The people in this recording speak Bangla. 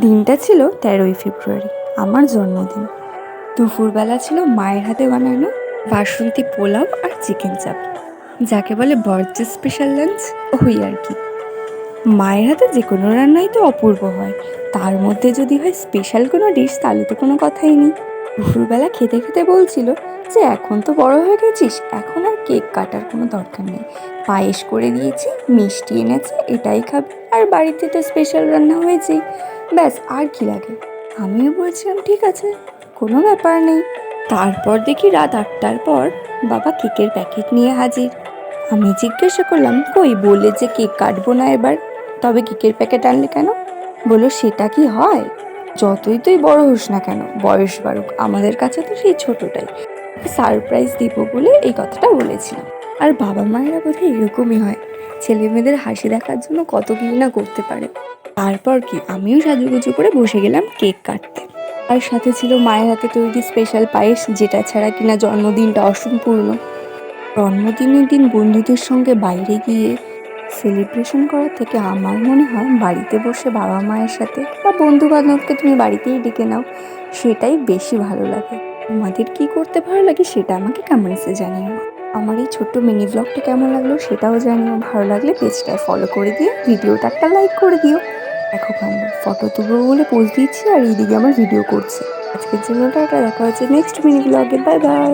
দিনটা ছিল 13ই ফেব্রুয়ারি, আমার জন্মদিন। দুপুরবেলা ছিল মায়ের হাতে বানানো বাসন্তী পোলাও আর চিকেন চাপ, যাকে বলে বার্থডে স্পেশাল লাঞ্চ। ওই আর কি, মায়ের হাতে যে কোনো রান্নাই তো অপূর্ব হয়, তার মধ্যে যদি হয় স্পেশাল কোনো ডিশ তাহলে তো কোনো কথাই নেই। দুপুরবেলা খেতে খেতে বলছিল যে এখন তো বড় হয়ে গেছিস, এখন আর কেক কাটার কোনো দরকার নেই, পায়েস করে দিয়েছি, মিষ্টি এনেছে, এটাই খাবি, আর বাড়িতে তো স্পেশাল রান্না হয়েছেই, ব্যাস আর কি লাগে। আমিও বলছিলাম ঠিক আছে, কোনো ব্যাপার নেই। তারপর দেখি রাত 8টার পর বাবা কেকের প্যাকেট নিয়ে হাজির। আমি জিজ্ঞাসা করলাম, কই বললে যে কেক কাটবো না এবার, তবে কেকের প্যাকেট আনলে কেন? বললো সেটা কি হয়, যতই তুই বড় হোস না কেন, বয়স বাড়ুক, আমাদের কাছে তো সেই ছোটটাই, সারপ্রাইজ দিব বলে এই কথাটা বলেছিলাম। আর বাবা মায়েরা বোধহয় এরকমই হয়, ছেলে মেয়েদের হাসি দেখার জন্য কত কি না করতে পারে। তারপর কি আমিও সাজুগুজু করে বসে গেলাম কেক কাটতে। আর সাথে ছিল মায়ের হাতে তৈরি স্পেশাল পায়েস, যেটা ছাড়া কিনা জন্মদিনটা অসম্পূর্ণ। জন্মদিনের দিন বন্ধুদের সঙ্গে বাইরে গিয়ে সেলিব্রেশন করার থেকে আমার মনে হয় বাড়িতে বসে বাবা মায়ের সাথে বা বন্ধু বান্ধবকে তুমি বাড়িতেই ডেকে নাও, সেটাই বেশি ভালো লাগে। তোমাদের কি করতে ভালো লাগে সেটা আমাকে কমেন্টসে জানিও। আমার এই ছোট্ট মিনি ব্লগটা কেমন লাগলো সেটাও জানিও। ভালো লাগলে পেজটায় ফলো করে দিও, ভিডিওটা একটা লাইক করে দিও। দেখো কাণ্ড, ফটো তুলবো বলে পোজ দিচ্ছি আর এইদিকে আমার ভিডিও করছে। আজকের জন্য টাটা, দেখা হচ্ছে নেক্সট মিনি ব্লগে, বাই বাই।